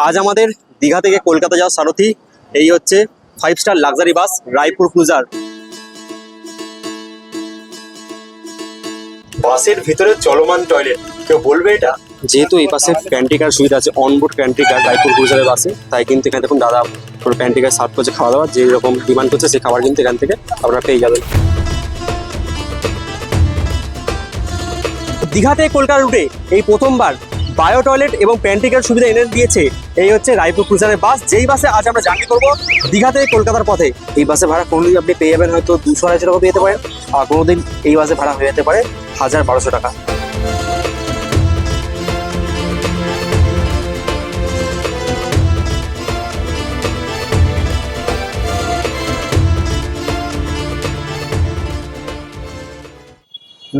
আজ আমাদের দীঘা থেকে কলকাতা যাওয়ার সারথি এই হচ্ছে 5 star luxury bus Raipur cruiser. বাসের ভিতরে চলমান টয়লেট, কেউ বলবে এটা? যেহেতু এই পাশে প্যান্ট্রিকার সুবিধা আছে, অনবোর্ড প্যান্ট্রিকার রায়পুর ক্রুজারের বাসে, তাই কিন্তু এখানে দেখুন দাদা পুরো প্যান্ট্রিকার সার্ভ করছে খাওয়া দাওয়া, যে রকম ডিমান্ড করছে সেই খাবার কিন্তু এখান থেকে আপনারা পেয়ে যাবেন। দীঘা থেকে কলকাতা রুটে এই প্রথমবার বায়ো টয়লেট এবং প্যান্ট্রিকার সুবিধা এনে দিয়েছে এই হচ্ছে রায়পুর ক্রুজারের বাস, যেই বাসে আজ আমরা জার্নি করবো দীঘা থেকে কলকাতার পথে। এই বাসে ভাড়া কোনোদিন আপনি পেয়ে যাবেন হয়তো 200-250 টাকা পেয়ে যেতে পারেন, আর কোনোদিন এই বাসে ভাড়া হয়ে যেতে পারে 1000-1200 টাকা।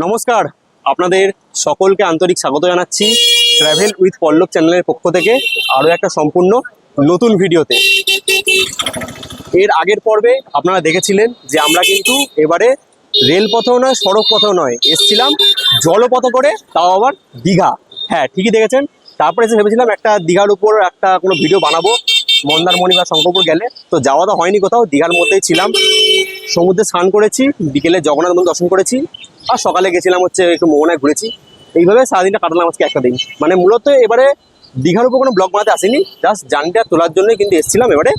নমস্কার, আপনাদের সকলকে আন্তরিক স্বাগত জানাচ্ছি ট্রাভেল উইথ পল্লব চ্যানেলের পক্ষ থেকে আরও একটা সম্পূর্ণ নতুন ভিডিওতে। এর আগের পর্বে আপনারা দেখেছিলেন যে আমরা কিন্তু এবারে রেলপথেও নয়, সড়ক পথেও নয়, এসছিলাম জলপথ করে, তাও আবার দীঘা। হ্যাঁ, ঠিকই দেখেছেন। তারপরে এসে ভেবেছিলাম একটা দীঘার উপর একটা কোনো ভিডিও বানাবো, মন্দারমণি বা শঙ্করপুর গেলে। তো যাওয়া তো হয়নি কোথাও, দীঘার মধ্যেই ছিলাম। সমুদ্রে স্নান করেছি, বিকেলে জগন্নাথ মন্দির দর্শন করেছি, আর সকালে গেছিলাম হচ্ছে একটু মোহনায় ঘুরেছি। এইভাবে সারাদিনটা কাটালাম আজকে একটা দিন। মানে মূলত এবারে দীঘার উপর কোনো ব্লগ বানাতে আসিনি, জাস্ট জার্নিটা তোলার জন্যই কিন্তু এসেছিলাম এবারে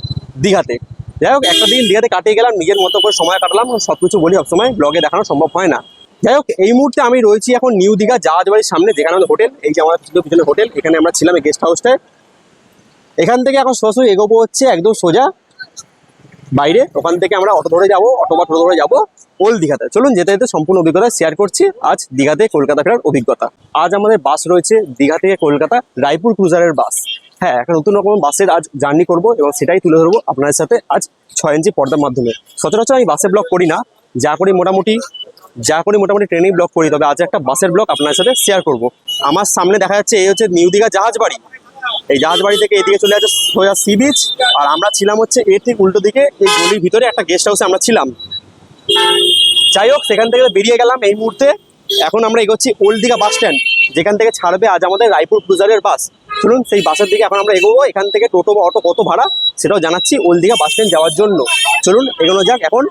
দীঘাতে। যাই হোক, একটা দিন দীঘাতে কাটিয়ে গেলাম, নিজের মতো করে সময় কাটালাম। সব কিছু বলি সবসময় ব্লগে দেখানো সম্ভব হয় না। যাই হোক, এই মুহূর্তে আমি রয়েছি এখন নিউ দীঘা জাহাজ বাড়ির সামনে, যেখানে আমাদের হোটেল, এই যে আমার পিছনে হোটেল, এখানে আমরা ছিলাম এই গেস্ট হাউসটায়। এখান থেকে এখন সরাসরি এগোবো হচ্ছে একদম সোজা বাইরে। ওখান থেকে আমরা অটো ধরে যাবো, অটো বা টোটো ধরে যাবো ওল্ড দীঘাতে। চলুন যেতে যেতে সম্পূর্ণ অভিজ্ঞতা শেয়ার করছি আজ দীঘাতে কলকাতা ফেরার অভিজ্ঞতা। আজ আমাদের বাস রয়েছে দীঘা থেকে কলকাতা রায়পুর ক্রুজারের বাস। হ্যাঁ, একটা নতুন রকম বাসের আজ জার্নি করব এবং সেটাই তুলে ধরবো আপনাদের সাথে আজ 6 ইঞ্চি পর্দার মাধ্যমে। সচরাচর আমি বাসে ব্লগ করি না, যা করি মোটামুটি ট্রেনেই ব্লগ করি, তবে আজ একটা বাসের ব্লগ আপনাদের সাথে শেয়ার করব। আমার সামনে দেখা যাচ্ছে এই হচ্ছে নিউ দীঘা জাহাজ বাড়ি। এই জাহাজ বাড়ি থেকে এদিকে চলে যাচ্ছে সোজা সি বিচ, আর আমরা ছিলাম হচ্ছে এর ঠিক উল্টো দিকে এই গলির ভিতরে একটা গেস্ট হাউসে আমরা ছিলাম। যাই হোক, সেখান থেকে বেরিয়ে গেলাম এই মুহূর্তে। এখন আমরা এগোচ্ছি ওল্ড দীঘা বাস স্ট্যান্ড, যেখান থেকে ছাড়বে আজ আমাদের রায়পুর ক্রুজারের বাস। চলুন সেই বাসের দিকে এখন আমরা এগোবো। এখান থেকে টোটো বা অটো কত ভাড়া সেটাও জানাচ্ছি ওল্ড দীঘা বাস স্ট্যান্ড যাওয়ার জন্য। চলুন এগোনো যাক এখন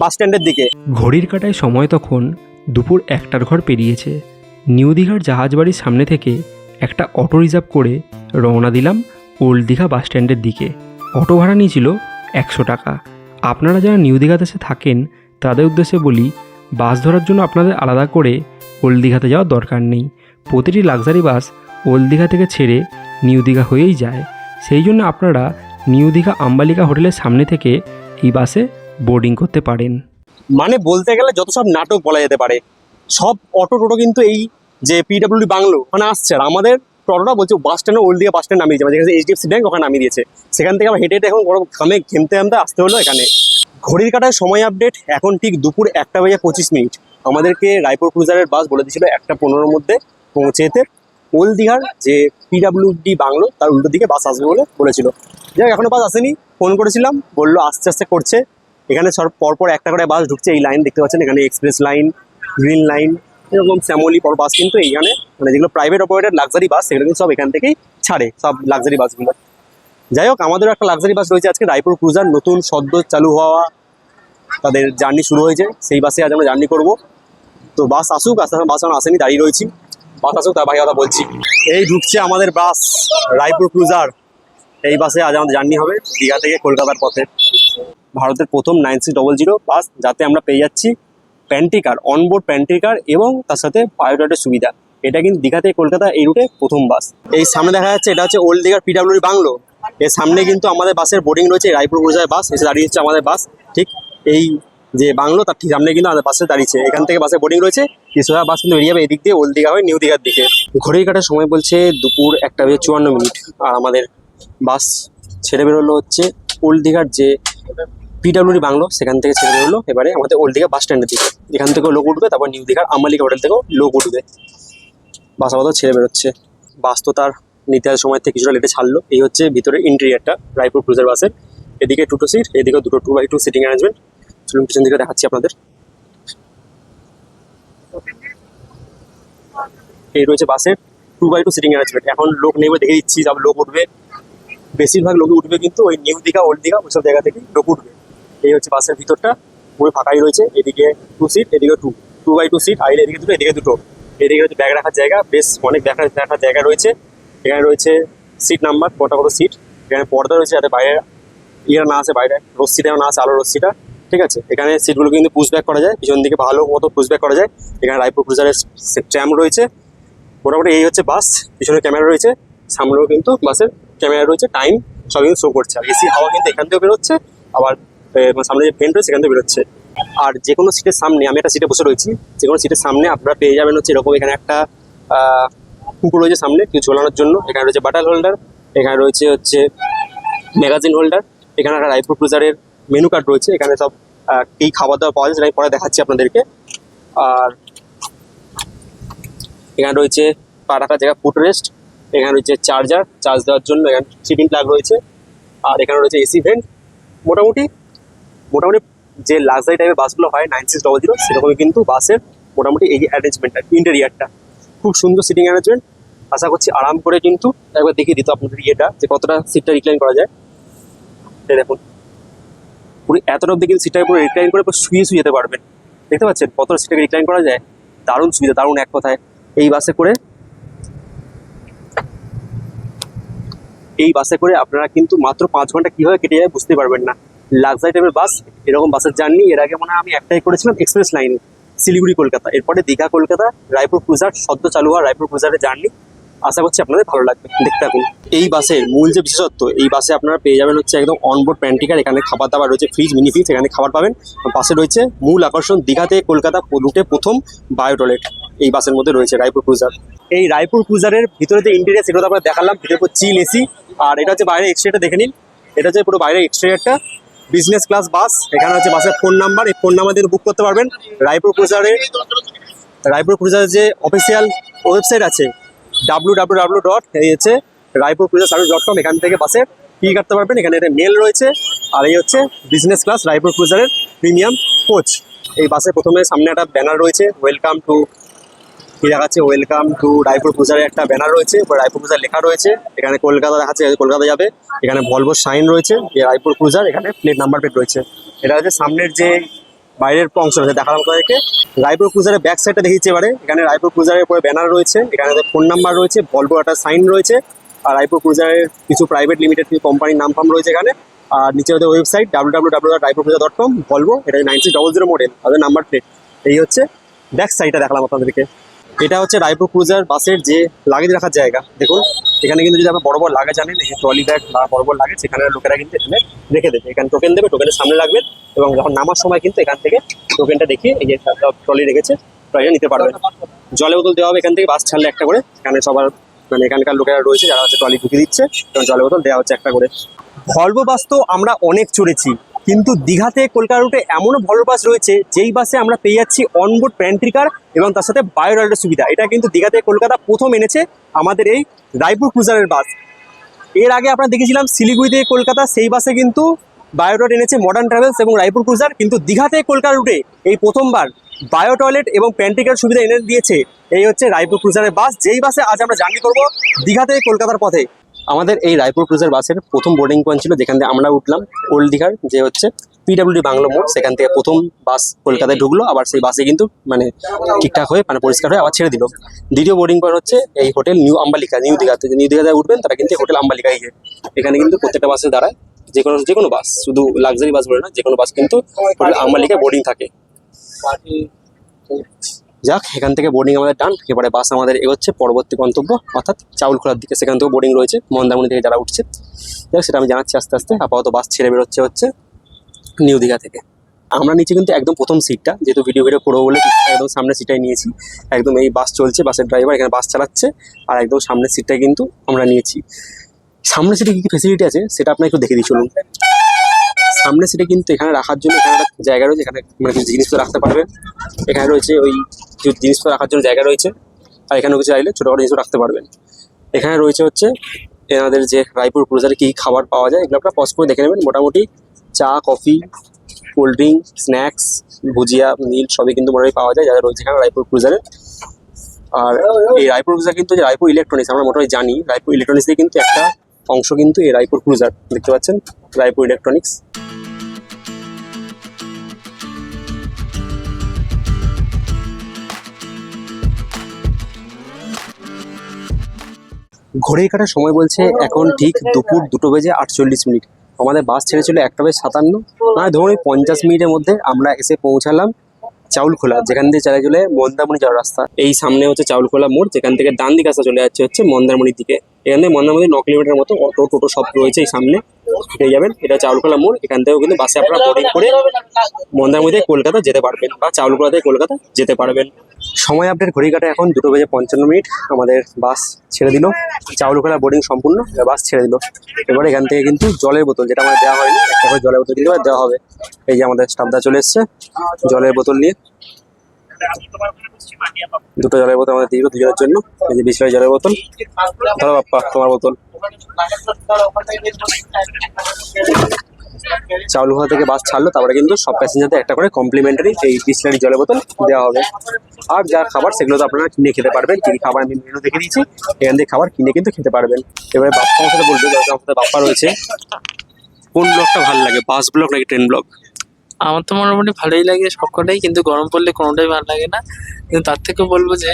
বাস স্ট্যান্ডের দিকে। ঘড়ির কাঁটায় সময় তখন দুপুর 1টার ঘর পেরিয়েছে। নিউ দীঘার জাহাজবাড়ির সামনে থেকে একটা অটো রিজার্ভ করে রওনা দিলাম ওল্ড দীঘা বাস স্ট্যান্ডের দিকে। অটো ভাড়া নিয়েছিল 100 টাকা। আপনারা যারা নিউ দীঘাতে এসে থাকেন তাদের উদ্দেশ্যে বলি, বাস ধরার জন্য আপনাদের আলাদা করে ওল্ড দীঘাতে যাওয়ার দরকার নেই। প্রতিটি লাক্সারি বাস ওল্ড দীঘা থেকে ছেড়ে নিউ দীঘা হয়েই যায়। সেই জন্য আপনারা নিউ দীঘা আম্বালিকা হোটেলের সামনে থেকে এই বাসে বোর্ডিং করতে পারেন। মানে বলতে গেলে যত সব নাটক বলা যেতে পারে, সব অটো টোটো কিন্তু এই যে পিডব্লিউডি বাংলো ওখানে আসছে, আর আমাদের টোটোটা বলছে বাস স্ট্যান্ডে ওল্ড দীঘা বাস স্ট্যান্ড নামিয়ে দিয়েছে, যেখানে এইচডিএফসি ব্যাংক ওখানে নামিয়ে দিয়েছে। সেখান থেকে আমরা হেঁটে হেঁটে এখন ঘেমতে আসতে হলো এখানে। ঘড়ির কাঁটায় সময় আপডেট, এখন ঠিক দুপুর 1:25। আমাদেরকে রায়পুর ক্রুজারের বাস বলে দিয়েছিল 1:15-র মধ্যে পৌঁছে যেতে ওল্ড দীঘার যে পিডব্লিউডি বাংলো তার উল্টো দিকে বাস আসবে বলে বলেছিল। যাই হোক, এখনো বাস আসেনি, ফোন করেছিলাম, বললো আস্তে আস্তে করছে। এখানে সব পরপর একটা করে বাস ঢুকছে। এই লাইন দেখতে পাচ্ছেন, এখানে এক্সপ্রেস লাইন, গ্রিন লাইন, এরকম শ্যামলী পর বাস কিন্তু এইখানে, মানে যেগুলো প্রাইভেট অপারেটেড লাক্সারি বাস সেগুলো কিন্তু সব এখান থেকেই ছাড়ে, সব লাক্সারি বাসগুলো। যাই হোক, আমাদেরও একটা লাক্সারি বাস রয়েছে আজকে রায়পুর ক্রুজার, নতুন সদ্য চালু হওয়া, তাদের জার্নি শুরু হয়েছে, সেই বাসে আজ আমরা জার্নি করবো। তো বাস আসুক, আস্তে আস্তে বাস এখন আসেনি, দাঁড়িয়ে রয়েছি, বাস আসুক তার ভাই কথা বলছি। এই ঢুকছে আমাদের বাস রায়পুর ক্রুজার, এই বাসে আজ আমাদের জার্নি হবে দীঘা থেকে কলকাতার পথে। ভারতের প্রথম 9600 বাস, যাতে আমরা পেয়ে যাচ্ছি প্যান্ট্রিকার, অনবোর্ড প্যান্ট্রিকার এবং তার সাথে বায়োটয়লেটের সুবিধা। এটা কিন্তু দীঘা থেকে কলকাতা এই রুটে প্রথম বাস। এই সামনে দেখা যাচ্ছে এটা হচ্ছে ওল্ড দীঘার পিডব্লিউডি বাংলো। এর সামনে কিন্তু আমাদের বাসের বোর্ডিং রয়েছে, রায়পুর ক্রুজারের বাস এসে দাঁড়িয়ে হচ্ছে আমাদের বাস। ঠিক এই যে বাংলো তার ঠিক সামনে কিন্তু আমাদের বাসে দাঁড়িয়েছে, এখান থেকে বাসের বোর্ডিং রয়েছে। কিছুটা বাস কিন্তু বেরিয়ে যাবে এদিক দিয়ে ওল্ড দীঘা হয়ে নিউ দীঘার দিকে। ঘড়ির কাটার সময় বলছে দুপুর 1:54, আর আমাদের বাস ছেড়ে বেরোলো হচ্ছে ওল্ড দীঘার যে পিডব্লিউডি বাংলো সেখান থেকে ছেড়ে বেরোলো এবারে আমাদের ওল্ড দীঘা বাস স্ট্যান্ডের দিকে। এখান থেকেও লোক উঠবে, তারপর নিউ দীঘার আম্বালিকা হোটেল থেকেও লোক উঠবে। বাস আপাতত ছেড়ে বেরোচ্ছে। বাস তো তার নির্ধারিত সময় থেকে কিছুটা লেটে ছাড়লো। এই হচ্ছে ভিতরের ইন্টেরিয়ারটা রায়পুর ক্রুজার বাসের। এদিকে 2 সিট, এদিকে 2 2x2 সিটিং অ্যারেঞ্জমেন্ট। চলুন পিছন দিকে দেখাচ্ছি আপনাদের। এই রয়েছে বাসের 2x2 সিটিং অ্যারেঞ্জমেন্ট। এখন লোক নেবে, দেখে দিচ্ছি, সব লোক উঠবে। বেশিরভাগ লোক উঠবে কিন্তু ওই নিউ দীঘা ওল্ড দীঘা ওইসব জায়গা থেকে লোক উঠবে। এই হচ্ছে বাসের ভিতরটা, পুরো ফাঁকাই রয়েছে। এদিকে 2 সিট, এদিকে 2x2 সিট, আর এদিকে দুটো, এদিকে দুটো। এদিকে হচ্ছে ব্যাগ রাখার জায়গা, বেশ অনেক ব্যাগ রাখার জায়গা রয়েছে। এখানে রয়েছে সিট নাম্বার, কত সিট। এখানে পর্দা রয়েছে যাতে বাইরে ইয়েরা না আসে, বাইরে রশ্মিটা না আসে, আলো রশ্মিটা। ঠিক আছে, এখানে সিটগুলো কিন্তু পুশ ব্যাক করা যায়, পিছন দিকে ভালো মতো পুশ ব্যাক করা যায়। এখানে রায়পুর ক্রুজারের ট্র্যাম রয়েছে। মোটামুটি এই হচ্ছে বাস, পিছনে ক্যামেরা রয়েছে, সামনেও কিন্তু বাসের ক্যামেরা রয়েছে, টাইম সব কিন্তু শো করছে। আর এসি হাওয়া কিন্তু এখান থেকে বেরোচ্ছে, আবার সামনে যে ফ্যান রয়েছে সেখান থেকে বেরোচ্ছে। আর যে কোনো সিটের সামনে, আমি একটা সিটে বসে রয়েছি, যে কোনো সিটের সামনে আপনারা পেয়ে যাবেন হচ্ছে এরকম, এখানে একটা কুকুর রয়েছে সামনে কিছু ঝোলানোর জন্য। এখানে রয়েছে বাটাল হোল্ডার, এখানে রয়েছে হচ্ছে ম্যাগাজিন হোল্ডার, এখানে একটা রায়পুর ক্রুজারের মেনু কার্ড রয়েছে। এখানে সব কী খাবার দাবার পাওয়া যায় সেটা আমি পরে দেখাচ্ছি আপনাদেরকে। আর এখানে রয়েছে পা রাখার জায়গা, ফুট রেস্ট, এখানে রয়েছে চার্জার, চার্জ দেওয়ার জন্য, এখানে 3 পিন প্লাগ রয়েছে। আর এখানে রয়েছে এসি ভেন্ট। মোটামুটি যে লাক্সারি টাইপের বাসগুলো হয় 9600 সেরকমই কিন্তু বাসের মোটামুটি এই অ্যারেঞ্জমেন্টটা, ইন্টেরিয়ারটা খুব সুন্দর সিটিং অ্যারেঞ্জমেন্ট। আশা করছি আরাম করে কিন্তু একবার দেখিয়ে দিত আপনাদের ইয়েটা, যে কতটা সিটটা রিক্লাইন করা যায়। এই দেখুন পুরো এতটা অব্দি কিন্তু সিটটাকে পুরো রিক্লাইন করে শুয়ে যেতে পারবেন। দেখতে পাচ্ছেন কতটা সিটটাকে রিক্লাইন করা যায়, দারুণ সুবিধা, দারুণ এক কথায়। এই বাসে করে আপনারা কিন্তু মাত্র 5 ঘন্টা কীভাবে কেটে যায় বুঝতে পারবেন না। লাক্সারি টাইপের বাস, এরকম বাসের জার্নি এর আগে মনে হয় আমি একটাই করেছিলাম, এক্সপ্রেস লাইনে, শিলিগুড়ি কলকাতা। এরপরে দীঘা কলকাতা, রায়পুর ক্রুজার, সদ্য চালু হওয়া রায়পুর ক্রুজারের জার্নি। আশা করছি আপনাদের ভালো লাগবে, দেখতে থাকুন। এই বাসের মূল যে বিশেষত্ব, এই বাসে আপনারা পেয়ে যাবেন হচ্ছে একদম অনবোর্ড প্যান্টিকার। এখানে খাবার দাবার রয়েছে, ফ্রিজ, মিনি ফ্রিজ, এখানে খাবার পাবেন। পাশে রয়েছে মূল আকর্ষণ, দীঘা থেকে কলকাতা রুটে প্রথম বায়ো টয়লেট এই বাসের মধ্যে রয়েছে রায়পুর ক্রুজার। এই রায়পুর ক্রুজারের ভিতরে যে ইন্টেরিয়ার সেটা আপনারা দেখালাম, ভিতরে পুরো চিল এসি। আর এটা হচ্ছে বাইরে এক্সটেরিয়ারটা দেখে নিন, এটা হচ্ছে পুরো বাইরে এক্সটেরিয়ারটা, বিজনেস ক্লাস বাস। এখানে হচ্ছে বাসের ফোন নাম্বার, এই ফোন নাম্বার দিয়ে বুক করতে পারবেন। রায়পুর ক্রুজারের যে অফিসিয়াল ওয়েবসাইট আছে www.raipurcruiserservice.com, এখান থেকে বাসের টিকিট কাটতে পারবেন। এখানে একটা মেল রয়েছে। আর এই হচ্ছে বিজনেস ক্লাস রায়পুর ক্রুজারের প্রিমিয়াম কোচ। এই বাসে প্রথমে সামনে একটা ব্যানার রয়েছে, ওয়েলকাম টু রায়পুর ক্রুজারের একটা ব্যানার রয়েছে, রায়পুর ক্রুজার লেখা রয়েছে। এখানে কলকাতা দেখাচ্ছে, কলকাতা যাবে। এখানে ভলভো সাইন রয়েছে, রায়পুর ক্রুজার, এখানে প্লেট নাম্বার প্লেট রয়েছে। এটা হচ্ছে সামনের যে বাইরের অংশ রয়েছে, দেখালাম আপনাদেরকে। রায়পুর ক্রুজারের ব্যাক সাইডটা দেখিয়েছি এবারে। এখানে রায়পুর ক্রুজারের উপরে ব্যানার রয়েছে, এখানে ফোন নাম্বার রয়েছে, ভলভো একটা সাইন রয়েছে। আর রায়পুর ক্রুজারের কিছু প্রাইভেট লিমিটেড কোম্পানির নাম ফাম রয়েছে এখানে। আর নিচে ওদের ওয়েবসাইট www.raipurcruiser.com, ভলভো, এটা 9600 মডেল, তাদের নাম্বার প্লেট। এই হচ্ছে ব্যাক সাইডটা দেখালাম আপনাদেরকে। এটা হচ্ছে রায়পুর ক্রুজার বাসের যে লাগেজ রাখার জায়গা। দেখুন এখানে কিন্তু যদি আপনার বড় বড় লাগেজ আনেন, এই ট্রলি ব্যাগ বা বড় বড় লাগেজ, সেখানে লোকেরা কিন্তু এখানে রেখে দেবে। এখানে টোকেন দেবে, টোকেনের সামনে রাখবেন, এবং যখন নামার সময় কিন্তু এখান থেকে টোকেনটা দেখিয়ে এই যে ট্রলি রেখেছে, ট্রলিটা নিতে পারবেন। জলের বোতল দেওয়া হবে এখান থেকে, বাস ছাড়লে একটা করে। এখানে সবার এখানকার লোকেরা রয়েছে যারা হচ্ছে ট্রলি ঢুকিয়ে দিচ্ছে, এবং জলের বোতল দেওয়া হচ্ছে একটা করে। ভলভো বাস তো আমরা অনেক চড়েছি, কিন্তু দীঘাতে কলকাতা রুটে এমনও ভলভো বাস রয়েছে যেই বাসে আমরা পেয়ে যাচ্ছি অনবোর্ড প্যান্ট্রিকার এবং তার সাথে বায়ো টয়লেটের সুবিধা। এটা কিন্তু দীঘাতে কলকাতা প্রথম এনেছে আমাদের এই রায়পুর ক্রুজারের বাস। এর আগে আপনারা দেখেছিলাম শিলিগুড়ি থেকে কলকাতা, সেই বাসে কিন্তু বায়ো টয়লেট এনেছে মডার্ন ট্রাভেলস এবং রায়পুর ক্রুজার। কিন্তু দীঘা থেকে কলকাতা রুটে এই প্রথমবার বায়ো টয়লেট এবং প্যান্ট্রিকার সুবিধা এনে দিয়েছে এই হচ্ছে রায়পুর ক্রুজারের বাস, যেই বাসে আজ আমরা জার্নি করবো দীঘা থেকে কলকাতার পথে। আমাদের এই রায়পুর ক্রুজার বাসের প্রথম বোর্ডিং পয়েন্ট ছিল যেখান থেকে আমরা উঠলাম ওল্ড দীঘার যে হচ্ছে পিডব্লিউডি বাংলো মোড়। সেখান থেকে প্রথম বাস কলকাতায় ঢুকলো, আবার সেই বাসে কিন্তু ঠিকঠাক হয়ে পরিষ্কার হয়ে আবার ছেড়ে দিল। দ্বিতীয় বোর্ডিং পয়েন্ট হচ্ছে এই হোটেল নিউ আম্বালিকা, নিউ দীঘাতে উঠবেন তারা কিন্তু হোটেল আম্বালিকায় গিয়ে এখানে কিন্তু প্রত্যেকটা বাসে দাঁড়ায়, যে কোনো বাস, শুধু লাক্সারি বাস বলে না, যে কোনো বাস কিন্তু হোটেল আম্বালিকায় বোর্ডিং থাকে। যাক, এখান থেকে বোর্ডিং আমাদের ডান। এবারে বাস আমাদের এগোচ্ছে পরবর্তী গন্তব্য অর্থাৎ চাউলখোলার দিকে। সেখান থেকেও বোর্ডিং রয়েছে, মন্দারমণি থেকে যারা উঠছে। যাক, সেটা আমি জানাচ্ছি আস্তে আস্তে। আপাতত বাস ছেড়ে বেরোচ্ছে নিউ দীঘা থেকে। আমরা নিচে কিন্তু একদম প্রথম সিটটা, যেহেতু ভিডিও করবো বলে একদম সামনের সিটটাই নিয়েছি। একদম এই বাস চলছে, বাসের ড্রাইভার এখানে বাস চালাচ্ছে, আর একদম সামনের সিটটাই কিন্তু আমরা নিয়েছি। সামনের সিটে কী কী ফেসিলিটি আছে সেটা আপনার একটু দেখে দিই চলুন। সামনের সিটে কিন্তু এখানে রাখার জন্য এখানে একটা জায়গা রয়েছে, এখানে কিছু জিনিসপত্র রাখতে পারবেন। এখানে রয়েছে ওই কিছু জিনিসপত্র রাখার জন্য জায়গা রয়েছে, আর এখানেও কিছু চাইলে ছোটো বড়ো জিনিসও রাখতে পারবেন। এখানে রয়েছে হচ্ছে এনাদের যে রায়পুর ক্রুজারে কী খাবার পাওয়া যায় এগুলো আপনারা পজ করে দেখে নেবেন। মোটামুটি চা, কফি, কোল্ড ড্রিঙ্ক, স্ন্যাক্স, ভুজিয়া, মিল সবই কিন্তু মোটামুটি পাওয়া যায় যারা রয়েছে এখানে রায়পুর ক্রুজারে। আর এই রায়পুর ক্রুজার কিন্তু যে রায়পুর ইলেকট্রনিক্স, আমরা মোটামুটি জানি রায়পুর ইলেকট্রনিক্স দিয়ে কিন্তু একটা অংশ কিন্তু এই রায়পুর ক্রুজার, দেখতে পাচ্ছেন রায়পুর ইলেকট্রনিক্স। ঘড়ির কাটার সময় বলছে এখন ঠিক দুপুর 2:48। আমাদের বাস ছেড়েছিল 1:57, মানে ধরুন ওই 50 মিনিটের মধ্যে আমরা এসে পৌঁছালাম চাউলখোলা, যেখান দিয়ে চলে গেলে মন্দারমণি যাওয়ার রাস্তা। এই সামনে হচ্ছে চাউলখোলা মোড়, যেখান থেকে ডান দিকে রাস্তা চলে যাচ্ছে হচ্ছে মন্দারমণির দিকে। এখান থেকে মন্দারমণি 9 কিলোমিটার মতো অটো টোটো সব রয়েছে এই সামনে, পেয়ে যাবেন। এটা চাউলখোলা মোড়, এখান থেকেও কিন্তু বাসে আপনারা বোর্ডিং করে মন্দারমণি থেকে কলকাতা যেতে পারবেন বা চাউলখোলা থেকে কলকাতা যেতে পারবেন। সময় আপডেট ঘড়ি কাটা এখন 2:55। আমাদের বাস ছেড়ে দিল চাউলখোলা, বোর্ডিং সম্পূর্ণ, বাস ছেড়ে দিল। এবারে এখান থেকে কিন্তু জলের বোতল, যেটা আমাদের দেওয়া হয়নি, একটা করে জলের বোতল কিন্তু এবার দেওয়া হবে। এই যে আমাদের স্টাফদা চলে এসছে জলের বোতল নিয়ে, 2টো জলের বোতল আমাদের দিয়ে দিল দুজনের জন্য। এই যে 20 লিটার জলের বোতল, ধরো বাপ্পা তোমার বোতল। চাউলখোলা থেকে বাস ছাড়লো, তারপরে কিন্তু সব প্যাসেঞ্জারদের একটা করে কমপ্লিমেন্টারি এই 20 লিটার জলের বোতল দেওয়া হবে। আর যা খাবার সেগুলো তো আপনারা কিনে খেতে পারবেন, কি খাবার আমি মেনু দেখে দিয়েছি, এখান থেকে খাবার কিনে কিন্তু খেতে পারবেন। এবারে বাপ্পা আমার সাথে বলবে, আমার সাথে বাপ্পা রয়েছে, কোন ব্লগটা ভালো লাগে, বাস ব্লগ নাকি ট্রেন ব্লগ? আমার তো মোটামুটি ভালোই লাগে সবকটাই, কিন্তু গরম পড়লে কোনোটাই ভালো লাগে না। কিন্তু তার থেকে বলবো যে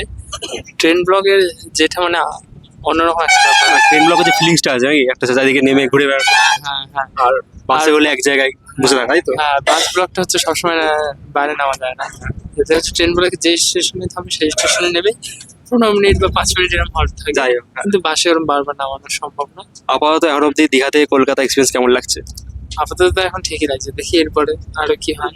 ট্রেন ব্লগের যেটা মানে অন্যরকম একটা ব্যাপার। ট্রেন ব্লগের যে ফিলিংসটা আছে নাকি, একটা চারিদিকে নেমে ঘুরে বেড়ানো, হ্যাঁ হ্যাঁ আর বাসে হলে এক জায়গায় বসে থাকা, তাই তো? হ্যাঁ, বাস ব্লগটা হচ্ছে সবসময় বাইরে নেওয়া যায় না। এটা হচ্ছে ট্রেন ব্লগে যে স্টেশনে থাকবে সেই স্টেশনে নেবে, 15 মিনিট বা 5 মিনিট এরকম হল্ট থাকে। যাই হোক, কিন্তু বাসে ওরকম বারবার নামানো সম্ভব না। আপাতত এখন অব্দি দীঘা থেকে কলকাতা এক্সপিরিয়েন্স কেমন লাগছে? আপাতত এখন ঠিকই লাগছে, দেখি এরপরে আরো কি হয়।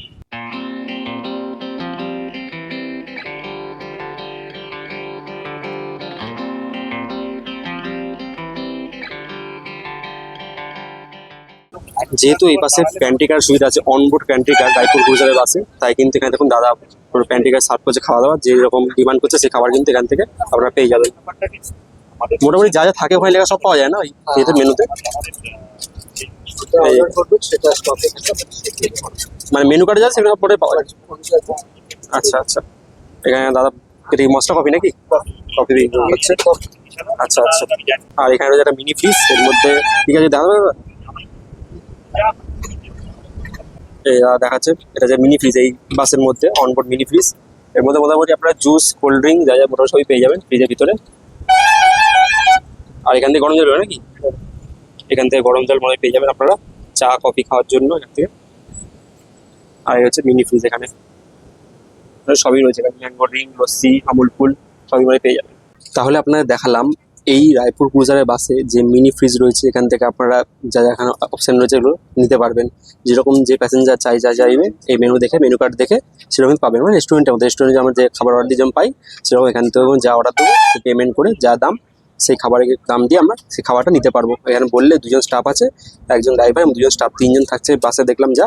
যেহেতু এই বাসে প্যান্ট্রি কার সুবিধা আছে, অনবোর্ড প্যান্ট্রি কার রায়পুর ক্রুজারের বাসে, তাই কিন্তু এখানে দেখুন দাদা প্যান্ট্রি কার সার্ভ করছে খাওয়া দাওয়া, যে রকম ডিমান্ড করছে সেই খাবার কিন্তু এখান থেকে আপনারা পেয়ে যাবেন। মোটামুটি যা যা থাকে ওখানে লেখা সব পাওয়া যায় না ওই ইয়েতে, মেনুতে? মানে মেনু কার্ডে যা সেগুলো পরে পাওয়া যায়। আচ্ছা আচ্ছা, এখানে দাদা এটা কি মশলা কফি নাকি? কফি হচ্ছে, আচ্ছা আচ্ছা। আর এখানে রয়েছে একটা মিনি ফ্রিজ, এর মধ্যে ঠিক আছে দাদা এই দেখাচ্ছে, এটা যে মিনি ফ্রিজ এই বাসের মধ্যে অনবোর্ড মিনি ফ্রিজ, এর মধ্যে মোটামুটি আপনারা জুস কোল্ড ড্রিঙ্ক যা যা মোটামুটি সবই পেয়ে যাবেন ফ্রিজের ভিতরে। আর এখান থেকে গরম জল বেরোয় নাকি, এখান থেকে গরম জল মনে পেয়ে যাবেন আপনারা চা কফি খাওয়ার জন্য এখান থেকে। আর এই হচ্ছে মিনি ফ্রিজ, এখানে সবই রয়েছে, এখানে ম্যাঙ্গো ড্রিঙ্ক, লস্যি, আমুল কুল সবই মনে পেয়ে যাবেন। তাহলে আপনাদের দেখালাম এই রায়পুর ক্রুজারের বাসে যে মিনি ফ্রিজ রয়েছে, এখান থেকে আপনারা যা যা এখানে অপশান রয়েছে এগুলো নিতে পারবেন। যেরকম যে প্যাসেঞ্জার যা চাইবে এই মেনু দেখে, মেনু কার্ড দেখে সেরকম পাবেন। মানে রেস্টুরেন্টের মধ্যে, রেস্টুরেন্টে আমরা যে খাবার অর্ডার দিয়ে যেমন পাই সেরকম এখান থেকে যা অর্ডার দেবো পেমেন্ট করে যা দাম সেই খাবারের দাম দিয়ে আমরা সেই খাবারটা নিতে পারবো। এখানে বললে 2জন স্টাফ আছে, একজন ড্রাইভার এবং 2জন স্টাফ, 3জন থাকছে বাসে দেখলাম যা।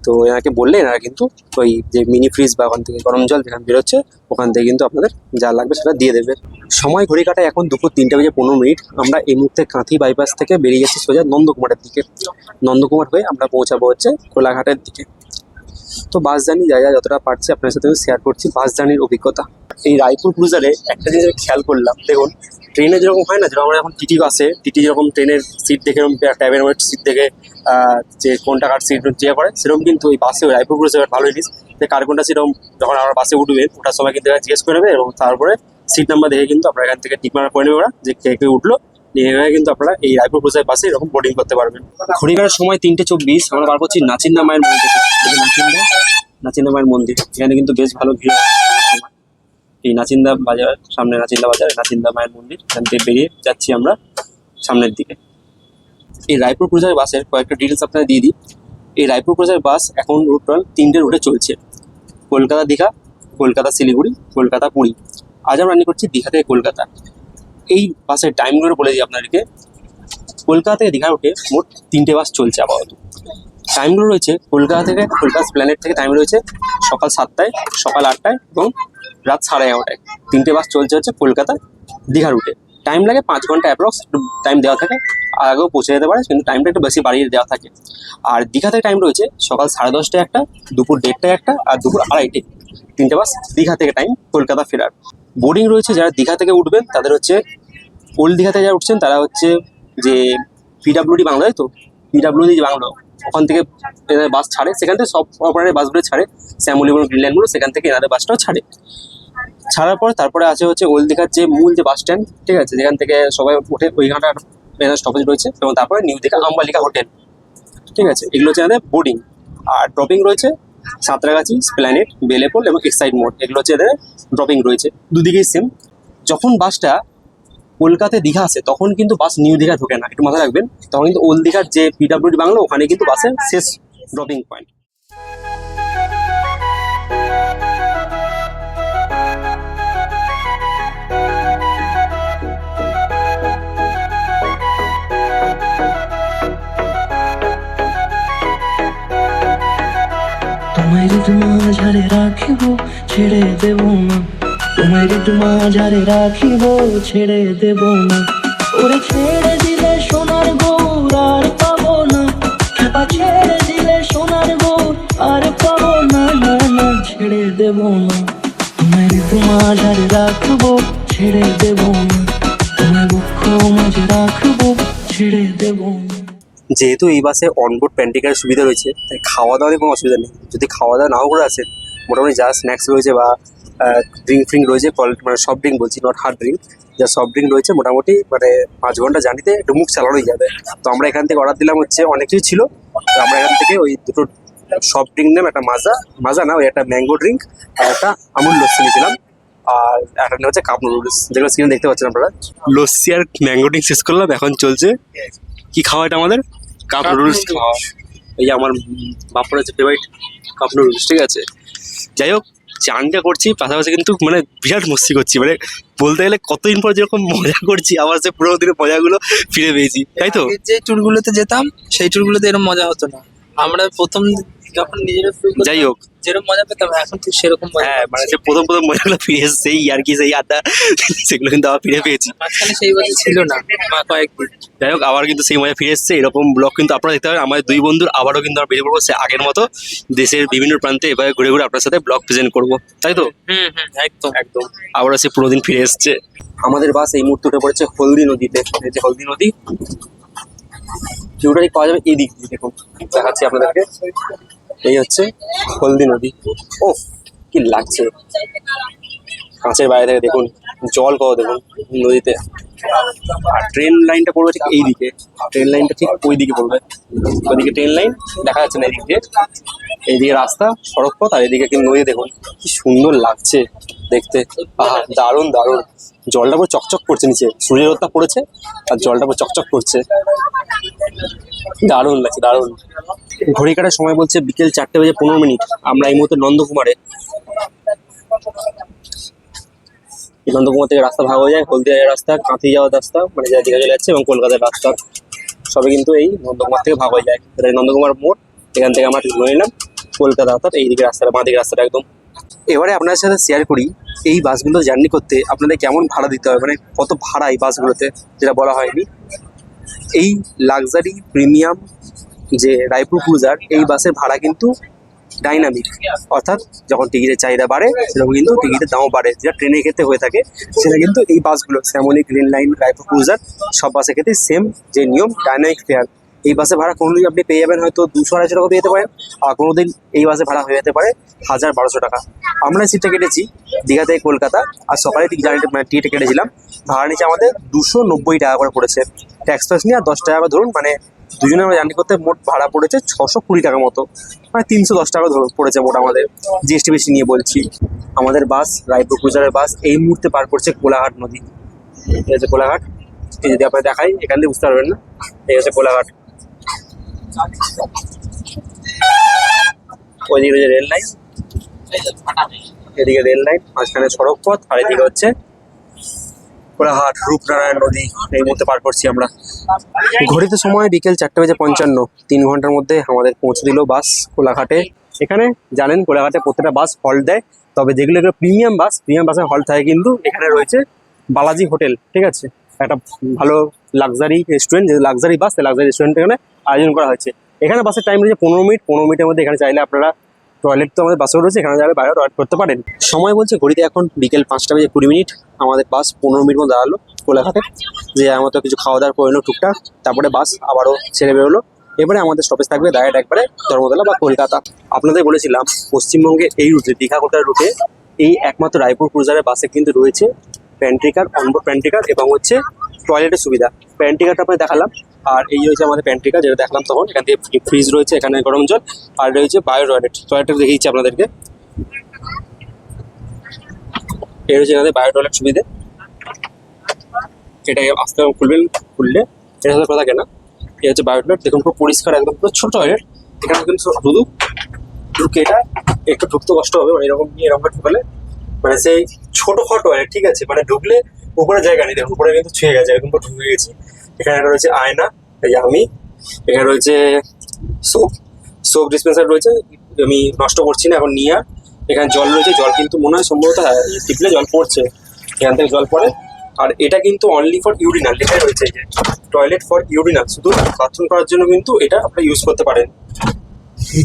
তো এনাকে বললে এনারা কিন্তু ওই যে মিনি ফ্রিজ বা ওখান থেকে গরম জল যেখানে বেরোচ্ছে ওখান থেকে কিন্তু আপনাদের যা লাগবে সেটা দিয়ে দেবে। সময় ঘড়ি কাটায় এখন দুপুর 3:15। আমরা এই মুহূর্তে কাঁথি বাইপাস থেকে বেরিয়ে যাচ্ছি সোজা নন্দকুমারের দিকে। নন্দকুমার হয়ে আমরা পৌঁছাবো হচ্ছে কোলাঘাটের দিকে। তো বাস জার্নি যা যতটা পারছি আপনার সাথে শেয়ার করছি বাস জার্নির অভিজ্ঞতা। এই রায়পুর ক্রুজারে একটা জিনিস আমি খেয়াল করলাম, দেখুন ট্রেনে যেরকম হয় না, যেরকম আমরা যখন টিটি বাসে টিটি যেরকম ট্রেনের সিট দেখে ট্যাবের সিট দেখে যে কোনটা কার সিট চেয়ে করে, সেরকম কিন্তু এই বাসে রায়পুর ক্রুজার ভালো জিনিস যে কার কোনটা সেরকম যখন আমরা বাসে উঠবেন ওঠার সময় কিন্তু জিজ্ঞেস করে নেবে, এবং তারপরে সিট নাম্বার দেখে কিন্তু আপনারা এখান থেকে টিক মারা করে নেবে ওরা যে কে উঠলো, নিয়ে কিন্তু আপনারা এই রায়পুর ক্রুজার বাসে এরকম বোর্ডিং করতে পারবেন। ঘড়ি কাটার সময় 3:24, আমরা বার করছি নাচিন্দা মায়ের মন্দির থেকে। নাচিন্দা মায়ের মন্দির, এখানে কিন্তু বেশ ভালো ভিড় হয় এই নাচিন্দা বাজার, সামনে নাচিন্দা বাজার, নাচিন্দা মায়ের মন্দির, এখান থেকে বেরিয়ে যাচ্ছি আমরা সামনের দিকে। এই রায়পুর ক্রুজার বাসের কয়েকটা ডিটেলস আপনারা দিয়ে দিই। এই রায়পুর ক্রুজার বাস এখন টোটাল 3টে রুটে চলছে, কলকাতা দীঘা, কলকাতা শিলিগুড়ি, কলকাতা পুরী। আজ আমরা রানি করছি দীঘা থেকে কলকাতা। এই বাসের টাইমগুলো বলে দিই আপনাদেরকে। কলকাতা থেকে দীঘা রুটে মোট 3টে বাস চলছে আপাতত। টাইমগুলো রয়েছে কলকাতা থেকে, কলকাতা প্ল্যানেট থেকে টাইম রয়েছে সকাল 7টায়, সকাল 8টায় এবং রাত 11:30টায়। 3টে বাস চলছে হচ্ছে কলকাতা দীঘা রুটে। টাইম লাগে 5 ঘন্টা অ্যাপ্রক্স, একটু টাইম দেওয়া থাকে, আগেও পৌঁছে যেতে পারে কিন্তু টাইমটা একটু বেশি বাড়িয়ে দেওয়া থাকে। আর দীঘা থেকে টাইম রয়েছে সকাল 10:30টায় একটা, দুপুর 1:30টায় একটা, আর দুপুর 2:30টায়। 3টে বাস দীঘা থেকে টাইম কলকাতা ফেরার। বোর্ডিং রয়েছে যারা দীঘা থেকে উঠবেন তাদের হচ্ছে, ওল্ড দীঘাতে যারা উঠছেন তারা হচ্ছে যে পিডাব্লিউডি বাংলা, তাই তো? পিডাব্লিউডি বাংলা, ওখান থেকে এনাদের বাস ছাড়ে, সেখান থেকে সব অপারেটের বাসগুলো ছাড়ে, শ্যামলী এবং গ্রিন লাইনগুলো, সেখান থেকে এনাদের বাসটাও ছাড়ে। ছাড়ার পর তারপরে আছে হচ্ছে ওল্ড দীঘার যে মূল যে বাস স্ট্যান্ড, ঠিক আছে, যেখান থেকে সবাই ওঠে, ওইখানটা স্টপেজ রয়েছে, এবং তারপরে নিউ দীঘা আম্বালিকা হোটেল, ঠিক আছে, এগুলো হচ্ছে এদের বোর্ডিং। আর ড্রপিং রয়েছে সাঁতরাগাছি, স্প্ল্যানেড, বেলেপোল এবং এক্সাইড মোড়, এগুলো হচ্ছে এদের ড্রপিং রয়েছে, দুদিকেই সেম। যখন বাসটা কলকাতায় দীঘা আসে তখন কিন্তু বাস নিউ দীঘা ঢোকে না, একটু মাথায় রাখবেন। তখন কিন্তু ওল্ড দীঘার যে পিডাব্লিউডি বাংলো, ওখানে কিন্তু বাসের শেষ ড্রপিং পয়েন্ট। তোমায় মাঝারে রাখিব ছেড়ে দেব না, তোমায় মাঝারে রাখিব ছেড়ে দেব না, ওরে ছেড়ে দিলে সোনার গৌর আর পাবো না, খেপা ছেড়ে দিলে সোনার গৌর আর পাবো না, না না ছেড়ে দেব না, তোমায় মাঝারে রাখবো ছেড়ে দেব না, তোমায় বক্ষ মাঝে রাখবো ছেড়ে দেব না। যেহেতু এই বাসে অনবোর্ড প্যান্টিকারের সুবিধা রয়েছে, তাই খাওয়া দাওয়ার কোনো অসুবিধা নেই। যদি খাওয়া দাওয়া নাও করে আসেন, মোটামুটি যা স্ন্যাক্স রয়েছে বা ড্রিঙ্ক ফ্রিঙ্ক রয়েছে, মানে সফট ড্রিঙ্ক বলছি, নট হার্ড ড্রিঙ্ক, যা সফট ড্রিঙ্ক রয়েছে, মোটামুটি মানে 5 ঘন্টা জার্নিতে একটু মুখ চালানোই যাবে। তো আমরা এখান থেকে অর্ডার দিলাম হচ্ছে, অনেক কিছু ছিল, তো আমরা এখান থেকে ওই দুটো সফট ড্রিঙ্ক নিলাম, একটা মাজা না, ওই একটা ম্যাঙ্গো ড্রিঙ্ক আর একটা আমুল লস্যি নিয়েছিলাম, আর একটা হচ্ছে কাপ নুডলস, যেগুলো স্ক্রিনে দেখতে পাচ্ছেন আপনারা। লস্যি আর ম্যাঙ্গো ড্রিঙ্ক শেষ করলাম, এখন চলছে কি খাওয়া, এটা আমাদের কাপ নুডলস খাওয়া। এই যে আমার বাপের হচ্ছে ফেভারিট কাপ নুডলস, ঠিক আছে। যাই হোক, চানটা করছি পাশাপাশি কিন্তু মানে বিরাট মস্তি করছি, মানে বলতে গেলে কতদিন পর যেরকম মজা করছি, আবার সে পুরো দিনের মজাগুলো ফিরে পেয়েছি, তাই তো? আগের যে ট্যুরগুলোতে যেতাম সেই ট্যুরগুলোতে এরকম মজা হতো না। আমরা প্রথম যখন নিজেরা যাই হোক, যেরকম মজা পেতাম এখন ঠিক সেরকম মজা হ্যাঁ, মানে যে প্রথম মজাগুলো ফিরে এসছে, সেই আর কি, সেই আড্ডা, সেগুলো কিন্তু আবার ফিরে পেয়েছি। মাঝখানে সেই বছর ছিল না কয়েকদিন। যাই হোক, আবার কিন্তু সেই মজা ফিরে এসছে। এরকম ব্লগ কিন্তু আপনারা দেখতে পাবেন আমাদের দুই বন্ধুর, আবারও কিন্তু আমরা বেরিয়ে পড়বো সে আগের মতো দেশের বিভিন্ন প্রান্তে এভাবে ঘুরে ঘুরে আপনার সাথে ব্লগ প্রেজেন্ট করবো, তাই তো? একদম একদম, আবারও সে পুরো দিন ফিরে এসছে। আমাদের বাস এই মুহূর্তে উঠে পড়েছে হলদি নদীতে। এই যে হলদি নদী, ভিউটা পাওয়া যাবে এই দিক দিয়ে, দেখুন দেখাচ্ছি আপনাদেরকে। এই হচ্ছে হলদি নদী। ওফ, কি লাগছে কাঁচের বাইরে থেকে, দেখুন জল কত, দেখুন নদীতে। আর ট্রেন লাইনটা পড়বে ঠিক এই দিকে, ট্রেন লাইনটা ঠিক ওই দিকে পড়বে, ওইদিকে ট্রেন লাইন দেখা যাচ্ছে না এদিক দিয়ে, এইদিকে রাস্তা, সড়ক পথ, আর এদিকে কিন্তু নদী, দেখুন কি সুন্দর লাগছে দেখতে। আহা, দারুণ দারুণ, জলটা পুরো চকচক করছে, নিচে সূর্যের রোদটা পড়েছে আর জলটা পুরো চকচক করছে, দারুণ লাগছে দারুণ। ঘড়ি কাটার সময় বলছে বিকেল 4:15। আমরা এই মুহূর্তে নন্দকুমারে। নন্দকুমার থেকে রাস্তা ভাগ হয়ে যায়, হলদিয়া রাস্তা, কাঁথি যাওয়ার রাস্তা, মানে যা দীঘা চলে যাচ্ছে, এবং কলকাতার রাস্তা, সবে কিন্তু এই নন্দকুমার থেকে ভাগ হয়ে যায়। নন্দকুমার মোড়, এখান থেকে আমরা ধরে নিলাম কলকাতা, অর্থাৎ এইদিকে রাস্তাটা, বাঁ দিকে রাস্তাটা একদম। এবারে আপনাদের সাথে শেয়ার করি এই বাসগুলো জার্নি করতে আপনাদের কেমন ভাড়া দিতে হয়, মানে কত ভাড়া এই বাসগুলোতে, যেটা বলা হয়নি। এই লাক্সারি প্রিমিয়াম যে রায়পুর ক্রুজার, এই বাসের ভাড়া কিন্তু ডাইনামিক, অর্থাৎ যখন টিকিটের চাহিদা বাড়ে সেরকম কিন্তু টিকিটের দামও বাড়ে, যেটা ট্রেনের ক্ষেত্রে হয়ে থাকে সেটা কিন্তু এই বাসগুলো, Shyamoli, green line, Raipur cruiser, সব বাসের ক্ষেত্রে সেম যে নিয়ম, ডাইনামিক ফেয়ার। এই বাসে ভাড়া কোনোদিন আপনি পেয়ে যাবেন হয়তো 200-250 টাকা পেয়ে যেতে পারেন, আর কোনোদিন এই বাসে ভাড়া হয়ে যেতে পারে 1000-1200 টাকা। আমরা সিটটা কেটেছি দীঘা থেকে কলকাতা, আর সকালে টিকিট কেটেছিলাম, ভাড়া নিচে আমাদের 290 টাকা করে পড়েছে, ট্যাক্স ফ্যাক্স নিয়ে আর 10 টাকা ধরুন, মানে দুজনে আমরা জার্নি করতে মোট ভাড়া পড়েছে 620 টাকা মতো, মানে 310 টাকা ধরুন পড়েছে মোট আমাদের, জিএসটি বেশি নিয়ে বলছি। আমাদের বাস, রায়পুর ক্রুজারের বাস, এই মুহূর্তে পার করছে কোলাঘাট নদী। এই হচ্ছে কোলাঘাট, এই যদি আপনার দেখাই এখান থেকে বুঝতে পারবেন না, এই হচ্ছে কোলাঘাট। ওইদিকে রয়েছে রেল লাইন, এদিকে রেল লাইন, মাঝখানে সড়ক পথ, আর এদিকে হচ্ছে কোলাঘাট, রূপনারায়ণ নদী এই মুহূর্তে পার করছি আমরা। ঘড়িতে সময় বিকেল 4:55, 3 ঘন্টার মধ্যে আমাদের পৌঁছে দিল বাস কোলাঘাটে। এখানে জানেন কোলাঘাটে প্রত্যেকটা বাস হল্ট দেয়, তবে যেগুলো প্রিমিয়াম বাসের হল্ট থাকে কিন্তু এখানে রয়েছে বালাজি হোটেল, ঠিক আছে, একটা ভালো লাক্সারি রেস্টুরেন্ট, যে লাক্সারি বাস, লাক্সারি রেস্টুরেন্ট এখানে আয়োজন করা হয়েছে। এখানে বাসের টাইম রয়েছে 15 মিনিট, 15 মিনিটের মধ্যে এখানে চাইলে আপনারা টয়লেট তো আমাদের বাসে রয়েছে, এখানে যারা বাইরে টয়লেট করতে পারেন। সময় বলছে ঘড়িতে এখন বিকেল 5:20 আমাদের বাস 15 মিনিট মতো দাঁড়ালো কোলাঘাটে, যে আমার তো কিছু খাওয়া দাওয়া করে নিলো টুকটাক, তারপরে বাস আবারও ছেড়ে বেরোলো। এবারে আমাদের স্টপেজ থাকবে ডাইরেক্ট একবারে ধর্মতলা বা কলকাতা। আপনাদের বলেছিলাম পশ্চিমবঙ্গে এই রুটে, দীঘা কলকাতার রুটে এই একমাত্র রায়পুর ক্রুজারের বাসে কিন্তু রয়েছে প্যান্ট্রিকার, অনবোর্ড প্যান্ট্রিকার এবং হচ্ছে টয়লেটের সুবিধা। প্যান্ট্রিকারটা আপনাদের দেখালাম, আর এই হচ্ছে আমাদের প্যান্ট্রিকার যেটা দেখলাম তখন। এখান থেকে ফ্রিজ রয়েছে, এখানে গরম জল, আর রয়েছে বায়ো টয়লেট। টয়লেটটা দেখিয়েছি আপনাদেরকে, এই হচ্ছে এখানে বায়ো টয়লেট সুবিধে। এটাকে আস্তে খুলবেন, খুললে এটা হচ্ছে কথা কেনা, এই হচ্ছে বায়ো টয়লেট। দেখুন পুরো পরিষ্কার, একদম পুরো ছোট টয়লেট। এখানে কিন্তু শুধু ঢুকে এটা একটু ঢুকতে কষ্ট হবে, মানে এরকম নিয়ে এরকম ঢুকালে মানে সেই ছোট খাটো টয়লেট, ঠিক আছে, মানে ঢুকলে উপরে জায়গা নেই। দেখুন উপরে কিন্তু ছুঁয়ে গেছে, একদম পুরো ঢুকে গেছি। এখানে একটা রয়েছে আয়না, এই যে আমি, এখানে রয়েছে সোপ ডিসপেন্সার রয়েছে, আমি নষ্ট করছি না এখন নিয়ে। আর এখানে জল রয়েছে, জল কিন্তু মনে হয় সম্ভবত টিপলে জল পড়ছে, এখান থেকে জল পড়ে। আর এটা কিন্তু অনলি ফর ইউরিনাল লেখাই রয়েছে, এই যে টয়লেট ফর ইউরিনাল, শুধু বাথরুম করার জন্য কিন্তু এটা আপনারা ইউজ করতে পারেন।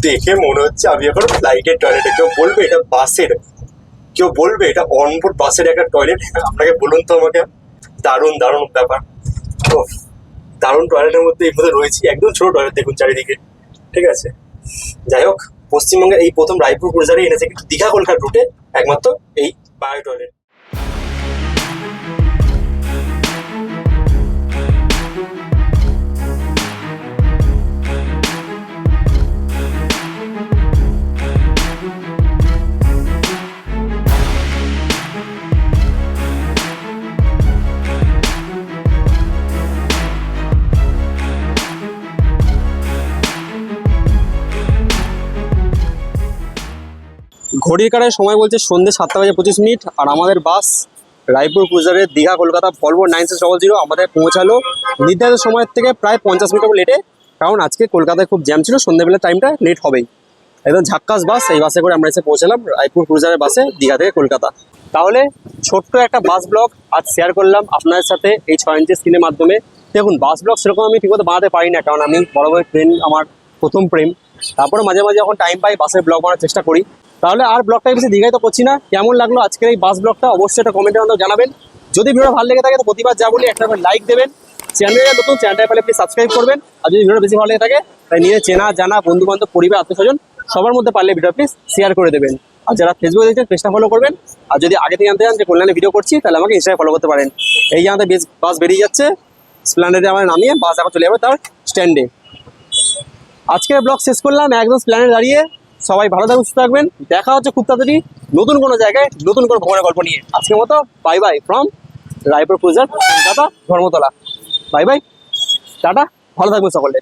দেখে মনে হচ্ছে আমি এখন ফ্লাইটের টয়লেটে, কেউ বলবে এটা বাসের, কেউ বলবে এটা অনবোর্ড বাসের একটা টয়লেট। আপনাকে বলুন তো আমাকে, দারুণ দারুণ ব্যাপার। ও দারুণ টয়লেটের মধ্যে এই মধ্যে রয়েছি, একদম ছোট টয়লেট দেখুন চারিদিকে, ঠিক আছে। যাই হোক, পশ্চিমবঙ্গের এই প্রথম রায়পুর ক্রুজারে এনেছে কিন্তু দীঘা কলকাতা রুটে একমাত্র এই বায়ো টয়লেট। ঘড়ির কাটায় সময় বলছে সন্ধ্যে 7:25, আর আমাদের বাস রায়পুর ক্রুজারের দীঘা কলকাতা ভলভো 9600 আমাদের পৌঁছালো নির্ধারিত সময়ের থেকে প্রায় 50 মিনিট লেটে, কারণ আজকে কলকাতায় খুব জ্যাম ছিল, সন্ধ্যেবেলার টাইমটা লেট হবেই। একদম ঝাক্কাস বাস, এই বাসে করে আমরা এসে পৌঁছালাম রায়পুর ক্রুজারের বাসে দীঘা থেকে কলকাতা। তাহলে ছোট্ট একটা বাস ব্লগ আজ শেয়ার করলাম আপনাদের সাথে এই 6 ইঞ্চি স্ক্রিনের মাধ্যমে। দেখুন বাস ব্লগ সেরকম আমি ঠিকমতো বানাতে পারি না, কারণ আমি বড় ট্রেন আমার প্রথম প্রেম। তারপরে মাঝে মাঝে যখন টাইম পাই বাসের ব্লগ বানার চেষ্টা করি। তাহলে আর ব্লগটা বেশি দীঘায় তো করছি না। কেমন লাগলো আজকের এই বাস ব্লগটা অবশ্যই একটা কমেন্টের মাধ্যমে জানাবেন। যদি ভিডিও ভালো লেগে থাকে তো প্রতিবার যা বলি একটা লাইক দেবেন, চ্যানেলে নতুন চ্যানেলটা পেলে প্লিজ সাবস্ক্রাইব করবেন। আর যদি ভিডিও বেশি ভালো লেগে থাকে তাই নিজের চেনা জানা বন্ধু বান্ধব পরিবার আত্মীয়স্বজন সবার মধ্যে পারলে ভিডিও প্লিজ শেয়ার করে দেবেন। আর যারা ফেসবুকে দেখছেন পেজটা ফলো করবেন। আর যদি আগে থেকে জানতে চান যে কল্যাণে ভিডিও করছি তাহলে আমাকে ইনস্টাগ্রামে ফলো করতে পারেন। এই যে আমাদের বাস বেরিয়ে যাচ্ছে স্প্ল্যানেডে, আমার নামিয়ে বাস এখন চলে যাবে তার স্ট্যান্ডে। আজকের ব্লগ শেষ করলাম একদম স্প্ল্যানেডে দাঁড়িয়ে। সবাই ভালো থাকবেন, সুস্থ থাকবেন, দেখা হচ্ছে খুব তাড়াতাড়ি নতুন কোনো জায়গায় নতুন কোনো ভ্রমণের গল্প নিয়ে। আজকের মতো bye buy from Raipur cruiser Kolkata Dharmatala. Bye bye, tata, ভালো থাকবেন সকলে।